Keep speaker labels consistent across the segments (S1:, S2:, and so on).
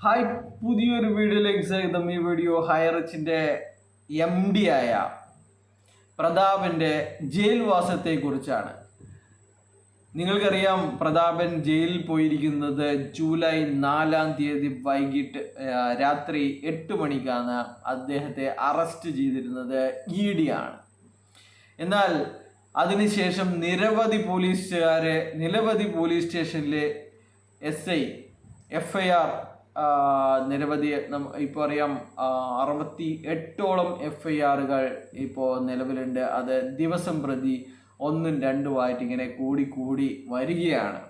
S1: Hi, പുതിയൊരു വീഡിയോയിലേക്ക് സ്വാഗതം. ഈ വീഡിയോ ഹൈറിച്ചിൻ്റെ MD ആയ പ്രതാപൻ്റെ ജയിൽവാസത്തെക്കുറിച്ചാണ്. നിങ്ങൾക്കറിയാം, പ്രതാപൻ ജയിലിൽ പോയിരിക്കുന്നത് ജൂലൈ 4 വൈകിട്ട് രാത്രി 8 മണിക്കാണ് അദ്ദേഹത്തെ അറസ്റ്റ് ചെയ്തിരുന്നത് ED ആണ്. എന്നാൽ അതിനുശേഷം നിരവധി പോലീസ് സ്റ്റേഷനിലെ SI FIR നിരവധി ഇപ്പോൾ അറിയാം 68ഓളം FIRകൾ ഇപ്പോൾ നിലവിലുണ്ട്. അത് ദിവസം പ്രതി 1ഉം 2ഉമായിട്ട് ഇങ്ങനെ കൂടി വരികയാണ്.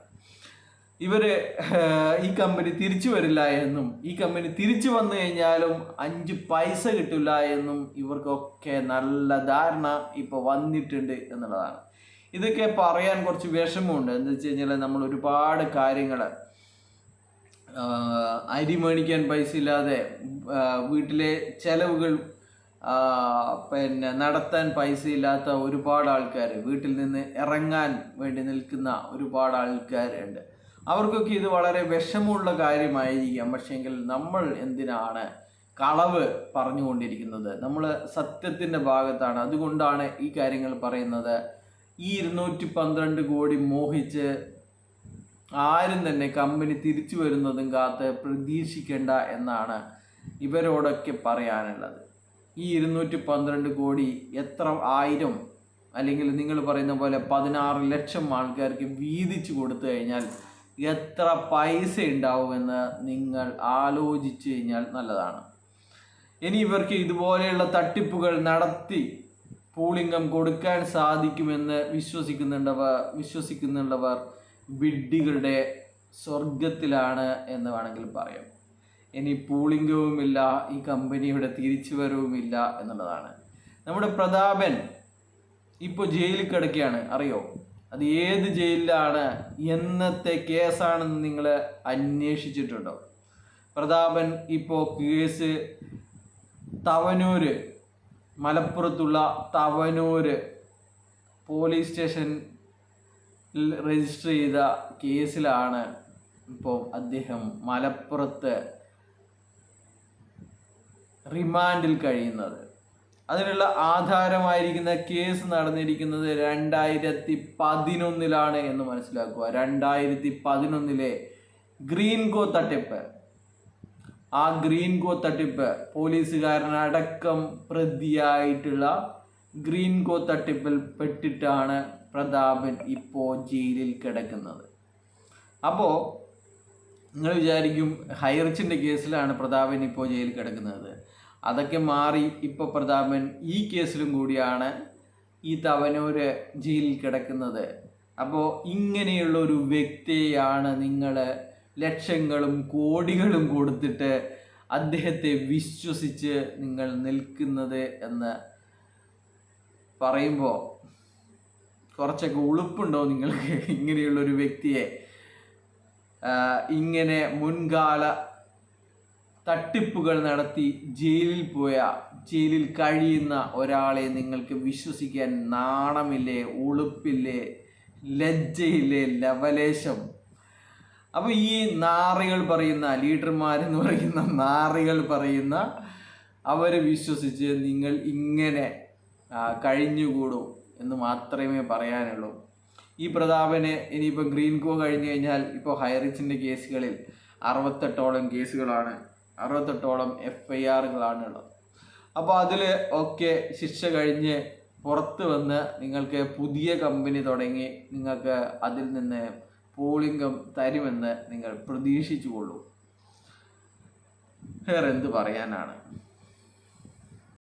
S1: ഈ കമ്പനി തിരിച്ചു വരില്ല എന്നും ഈ കമ്പനി തിരിച്ചു വന്നു കഴിഞ്ഞാലും 5 പൈസ കിട്ടില്ല എന്നും ഇവർക്കൊക്കെ നല്ല ധാരണ ഇപ്പോൾ വന്നിട്ടുണ്ട് എന്നുള്ളതാണ്. ഇതൊക്കെ പറയാൻ കുറച്ച് വിഷമമുണ്ട്. എന്താ വെച്ച് കഴിഞ്ഞാൽ നമ്മൾ ഒരുപാട് കാര്യങ്ങൾ അരി മേടിക്കാൻ പൈസ ഇല്ലാതെ, വീട്ടിലെ ചെലവുകൾ നടത്താൻ പൈസ ഇല്ലാത്ത ഒരുപാട് ആൾക്കാർ, വീട്ടിൽ നിന്ന് ഇറങ്ങാൻ വേണ്ടി നിൽക്കുന്ന ഒരുപാട് ആൾക്കാരുണ്ട്. അവർക്കൊക്കെ ഇത് വളരെ വിഷമമുള്ള കാര്യമായിരിക്കാം. പക്ഷേങ്കിൽ നമ്മൾ എന്തിനാണ് കളവ് പറഞ്ഞുകൊണ്ടിരിക്കുന്നത്? നമ്മൾ സത്യത്തിൻ്റെ ഭാഗത്താണ്. അതുകൊണ്ടാണ് ഈ കാര്യങ്ങൾ പറയുന്നത്. ഈ 212 കോടി മോഹിച്ച് ആരും തന്നെ കമ്പനി തിരിച്ചു വരുന്നതും കാത്ത് പ്രതീക്ഷിക്കേണ്ട എന്നാണ് ഇവരോടൊക്കെ പറയാനുള്ളത്. ഈ 212 കോടി എത്ര ആയിരം, അല്ലെങ്കിൽ നിങ്ങൾ പറയുന്ന പോലെ 16 ലക്ഷം ആൾക്കാർക്ക് വീതിച്ചു കൊടുത്തു കഴിഞ്ഞാൽ എത്ര പൈസ ഉണ്ടാവുമെന്ന് നിങ്ങൾ ആലോചിച്ചു കഴിഞ്ഞാൽ നല്ലതാണ്. ഇനി ഇവർക്ക് ഇതുപോലെയുള്ള തട്ടിപ്പുകൾ നടത്തി പൂളിംഗം കൊടുക്കാൻ സാധിക്കുമെന്ന് വിശ്വസിക്കുന്നുള്ളവർ വിഡ്ഢികളുടെ സ്വർഗത്തിലാണ് എന്ന് വേണമെങ്കിൽ പറയാം. ഇനി പൂളിംഗവുമില്ല, ഈ കമ്പനിയുടെ തിരിച്ചുവരവുമില്ല എന്നുള്ളതാണ്. നമ്മുടെ പ്രതാപൻ ഇപ്പോൾ ജയിലിൽ കിടക്കുകയാണ്. അറിയോ അത് ഏത് ജയിലിലാണ്, എന്നത്തെ കേസാണെന്ന് നിങ്ങൾ അന്വേഷിച്ചിട്ടുണ്ടോ? പ്രതാപൻ ഇപ്പോൾ കേസ് തവനൂര്, മലപ്പുറത്തുള്ള തവനൂര് പോലീസ് സ്റ്റേഷൻ രജിസ്റ്റർ ചെയ്ത കേസിലാണ് ഇപ്പോൾ അദ്ദേഹം മലപ്പുറത്ത് റിമാൻഡിൽ കഴിയുന്നത്. അതിനുള്ള ആധാരമായിരിക്കുന്ന കേസ് നടന്നിരിക്കുന്നത് 2011 എന്ന് മനസ്സിലാക്കുക. 2011 ഗ്രീൻകോ തട്ടിപ്പ്. ആ ഗ്രീൻകോ തട്ടിപ്പ്, പോലീസുകാരനടക്കം പ്രതിയായിട്ടുള്ള ഗ്രീൻകോ തട്ടിപ്പിൽ പെട്ടിട്ടാണ് പ്രതാപൻ ഇപ്പോൾ ജയിലിൽ കിടക്കുന്നത്. അപ്പോൾ നിങ്ങൾ വിചാരിക്കും ഹൈറിച്ചിൻ്റെ കേസിലാണ് പ്രതാപൻ ഇപ്പോൾ ജയിലിൽ കിടക്കുന്നത്. അതൊക്കെ മാറി ഇപ്പോൾ പ്രതാപൻ ഈ കേസിലും കൂടിയാണ് ഈ തവനൂര് ജയിലിൽ കിടക്കുന്നത്. അപ്പോൾ ഇങ്ങനെയുള്ള ഒരു വ്യക്തിയാണ് നിങ്ങൾ ലക്ഷങ്ങളും കോടികളും കൊടുത്തിട്ട് അദ്ദേഹത്തെ വിശ്വസിച്ച് നിങ്ങൾ നിൽക്കുന്നത് എന്ന് പറയുമ്പോൾ കുറച്ചൊക്കെ ഉളുപ്പുണ്ടോ നിങ്ങൾക്ക്? ഇങ്ങനെയുള്ളൊരു വ്യക്തിയെ, ഇങ്ങനെ മുൻകാല തട്ടിപ്പുകൾ നടത്തി ജയിലിൽ കഴിയുന്ന ഒരാളെ നിങ്ങൾക്ക് വിശ്വസിക്കാൻ നാണമില്ലേ, ഉളുപ്പില്ലേ, ലജ്ജയില്ലേ, ലവലേശം? അപ്പോൾ ഈ നാറികൾ പറയുന്ന, ലീഡർമാരെന്ന് പറയുന്ന നാറികൾ പറയുന്ന അവരെ വിശ്വസിച്ച് നിങ്ങൾ ഇങ്ങനെ കഴിഞ്ഞുകൂടും എന്ന് മാത്രമേ പറയാനുള്ളൂ. ഈ പ്രതാപന് ഇനിയിപ്പോൾ ഗ്രീൻകോ കഴിഞ്ഞു കഴിഞ്ഞാൽ ഇപ്പോൾ ഹൈറിച്ചിൻ്റെ കേസുകളിൽ 68ഓളം കേസുകളാണ്, 68ഓളം FIRകളാണ് ഉള്ളത്. അപ്പോൾ അതിൽ ഒക്കെ ശിക്ഷ കഴിഞ്ഞ് പുറത്ത് വന്ന് നിങ്ങൾക്ക് പുതിയ കമ്പനി തുടങ്ങി നിങ്ങൾക്ക് അതിൽ നിന്ന് പൂളിംഗം തരുമെന്ന് നിങ്ങൾ പ്രതീക്ഷിച്ചുകൊള്ളൂ. വേറെ എന്ത് പറയാനാണ്?